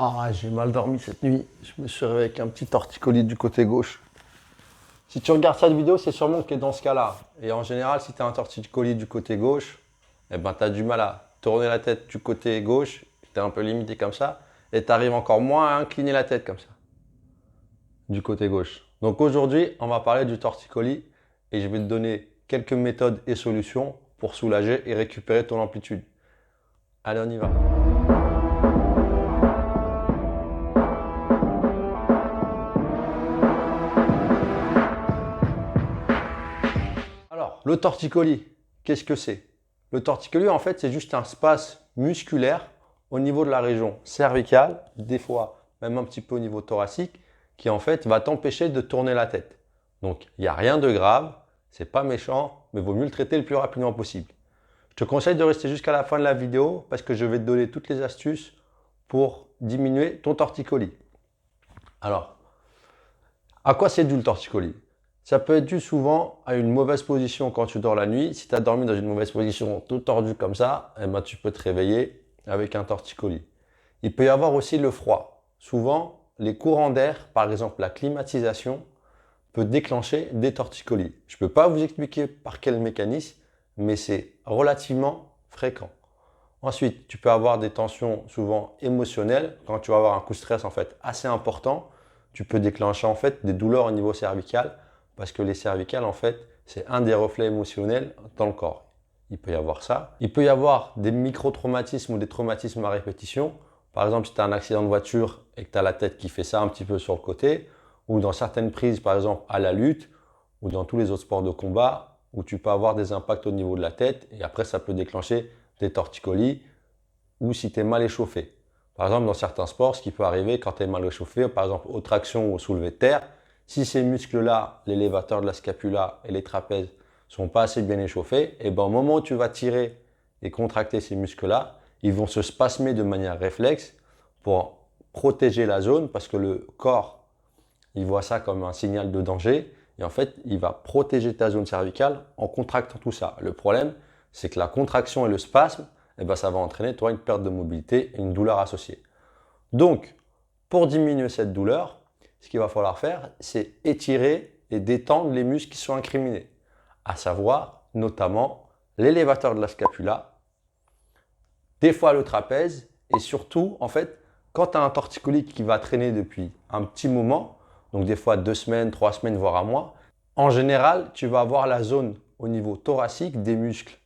Ah, j'ai mal dormi cette nuit. Je me suis réveillé avec un petit torticolis du côté gauche. Si tu regardes cette vidéo, c'est sûrement que tu es dans ce cas-là. Et en général, si tu as un torticolis du côté gauche, eh ben, tu as du mal à tourner la tête du côté gauche. Tu es un peu limité comme ça. Et tu arrives encore moins à incliner la tête comme ça, du côté gauche. Donc aujourd'hui, on va parler du torticolis et je vais te donner quelques méthodes et solutions pour soulager et récupérer ton amplitude. Allez, on y va. Alors, le torticolis, qu'est-ce que c'est? Le torticolis, en fait, c'est juste un spasme musculaire au niveau de la région cervicale, des fois même un petit peu au niveau thoracique, qui en fait va t'empêcher de tourner la tête. Donc, il n'y a rien de grave, c'est pas méchant, mais il vaut mieux le traiter le plus rapidement possible. Je te conseille de rester jusqu'à la fin de la vidéo parce que je vais te donner toutes les astuces pour diminuer ton torticolis. Alors, à quoi c'est dû le torticolis? Ça peut être dû souvent à une mauvaise position quand tu dors la nuit. Si tu as dormi dans une mauvaise position, tout tordu comme ça, eh ben, tu peux te réveiller avec un torticolis. Il peut y avoir aussi le froid. Souvent, les courants d'air, par exemple la climatisation, peut déclencher des torticolis. Je ne peux pas vous expliquer par quel mécanisme, mais c'est relativement fréquent. Ensuite, tu peux avoir des tensions souvent émotionnelles. Quand tu vas avoir un coup de stress en fait assez important, tu peux déclencher en fait des douleurs au niveau cervical parce que les cervicales en fait, c'est un des reflets émotionnels dans le corps. Il peut y avoir ça. Il peut y avoir des micro-traumatismes ou des traumatismes à répétition. Par exemple, si tu as un accident de voiture et que tu as la tête qui fait ça un petit peu sur le côté, ou dans certaines prises, par exemple à la lutte, ou dans tous les autres sports de combat, où tu peux avoir des impacts au niveau de la tête et après ça peut déclencher des torticolis ou si tu es mal échauffé. Par exemple, dans certains sports, ce qui peut arriver quand tu es mal échauffé, par exemple aux tractions ou au soulevé de terre, si ces muscles-là, l'élévateur de la scapula et les trapèzes, sont pas assez bien échauffés, et ben au moment où tu vas tirer et contracter ces muscles-là, ils vont se spasmer de manière réflexe pour protéger la zone parce que le corps, il voit ça comme un signal de danger et en fait, il va protéger ta zone cervicale en contractant tout ça. Le problème, c'est que la contraction et le spasme, eh ben, ça va entraîner toi une perte de mobilité et une douleur associée. Donc, pour diminuer cette douleur, ce qu'il va falloir faire, c'est étirer et détendre les muscles qui sont incriminés, à savoir notamment l'élévateur de la scapula, des fois le trapèze et surtout, en fait, quand tu as un torticolis qui va traîner depuis un petit moment, donc des fois 2 semaines, 3 semaines, voire un mois, en général, tu vas avoir la zone au niveau thoracique des muscles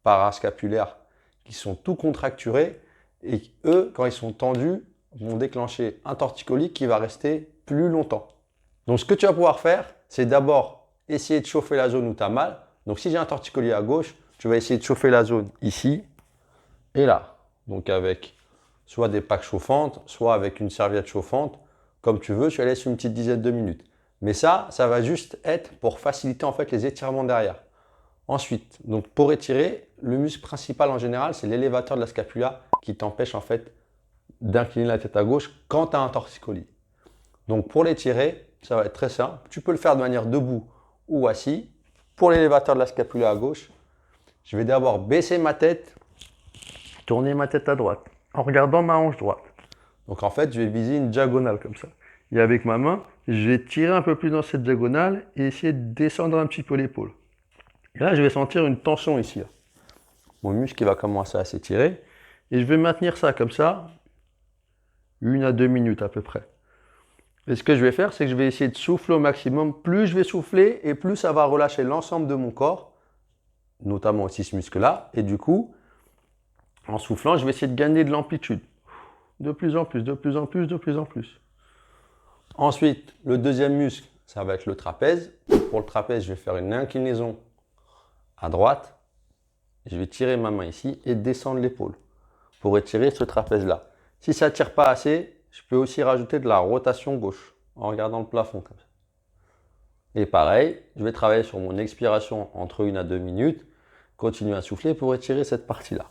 parascapulaires qui sont tout contracturés et eux, quand ils sont tendus, vont déclencher un torticolis qui va rester plus longtemps. Donc ce que tu vas pouvoir faire, c'est d'abord essayer de chauffer la zone où tu as mal. Donc si j'ai un torticolis à gauche, tu vas essayer de chauffer la zone ici et là. Donc avec soit des packs chauffantes, soit avec une serviette chauffante, comme tu veux, tu la laisses une petite dizaine de minutes. Mais ça va juste être pour faciliter en fait les étirements derrière. Ensuite, donc pour étirer, le muscle principal en général, c'est l'élévateur de la scapula qui t'empêche en fait d'incliner la tête à gauche quand tu as un torticolis. Donc pour l'étirer, ça va être très simple. Tu peux le faire de manière debout ou assis. Pour l'élévateur de la scapula à gauche, je vais d'abord baisser ma tête, tourner ma tête à droite en regardant ma hanche droite. Donc en fait, je vais viser une diagonale comme ça. Et avec ma main, je vais tirer un peu plus dans cette diagonale et essayer de descendre un petit peu l'épaule. Et là, je vais sentir une tension ici. Là. Mon muscle va commencer à s'étirer. Et je vais maintenir ça comme ça, 1 à 2 minutes à peu près. Et ce que je vais faire, c'est que je vais essayer de souffler au maximum. Plus je vais souffler et plus ça va relâcher l'ensemble de mon corps, notamment aussi ce muscle-là. Et du coup, en soufflant, je vais essayer de gagner de l'amplitude. De plus en plus, de plus en plus, de plus en plus. Ensuite, le deuxième muscle, ça va être le trapèze. Pour le trapèze, je vais faire une inclinaison à droite. Je vais tirer ma main ici et descendre l'épaule pour étirer ce trapèze-là. Si ça ne tire pas assez, je peux aussi rajouter de la rotation gauche en regardant le plafond comme ça. Et pareil, je vais travailler sur mon expiration entre 1 à 2 minutes. Continuer à souffler pour étirer cette partie-là.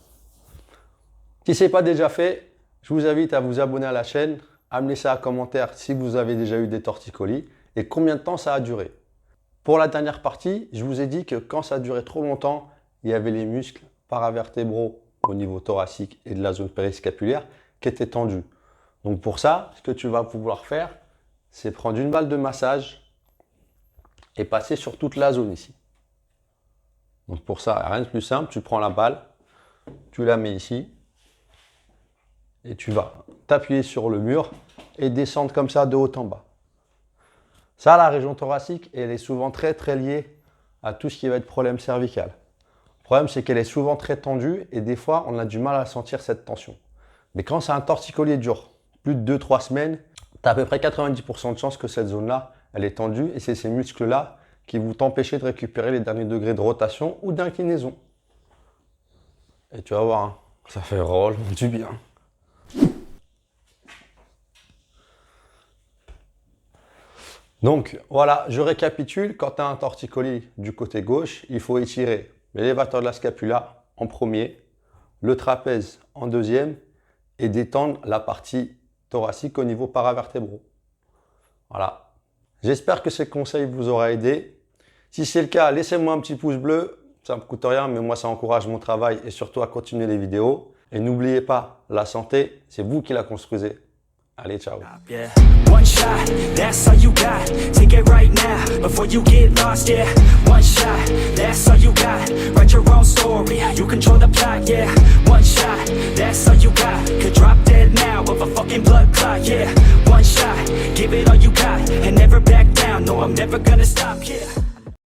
Si ce n'est pas déjà fait, je vous invite à vous abonner à la chaîne, à me laisser un commentaire si vous avez déjà eu des torticolis et combien de temps ça a duré. Pour la dernière partie, je vous ai dit que quand ça a duré trop longtemps, il y avait les muscles paravertébraux au niveau thoracique et de la zone périscapulaire qui étaient tendus. Donc pour ça, ce que tu vas pouvoir faire, c'est prendre une balle de massage et passer sur toute la zone ici. Donc pour ça, rien de plus simple, tu prends la balle, tu la mets ici et tu vas t'appuyer sur le mur et descendre comme ça de haut en bas. Ça, la région thoracique, elle est souvent très liée à tout ce qui va être problème cervical. Le problème, c'est qu'elle est souvent très tendue et des fois, on a du mal à sentir cette tension. Mais quand c'est un torticolis dur, plus de 2-3 semaines, tu as à peu près 90% de chances que cette zone-là, elle est tendue et c'est ces muscles-là qui vont t'empêcher de récupérer les derniers degrés de rotation ou d'inclinaison. Et tu vas voir, hein, ça fait drôlement du bien. Donc voilà, je récapitule, quand tu as un torticolis du côté gauche, il faut étirer l'élévateur de la scapula en premier, le trapèze en deuxième et détendre la partie thoracique au niveau paravertébraux. Voilà. J'espère que ces conseils vous auront aidé. Si c'est le cas, laissez-moi un petit pouce bleu, ça ne me coûte rien, mais moi ça encourage mon travail et surtout à continuer les vidéos. Et n'oubliez pas, la santé, c'est vous qui la construisez. Allez, ciao. Yeah. One shot, that's all you got. Take it right now, before you get lost, yeah. One shot, that's all you got. Write your own story, you control the plot, yeah. One shot, that's all you got. Could drop dead now of a fucking blood clot, yeah. One shot, give it all you got. And never back down, no, I'm never gonna stop, yeah.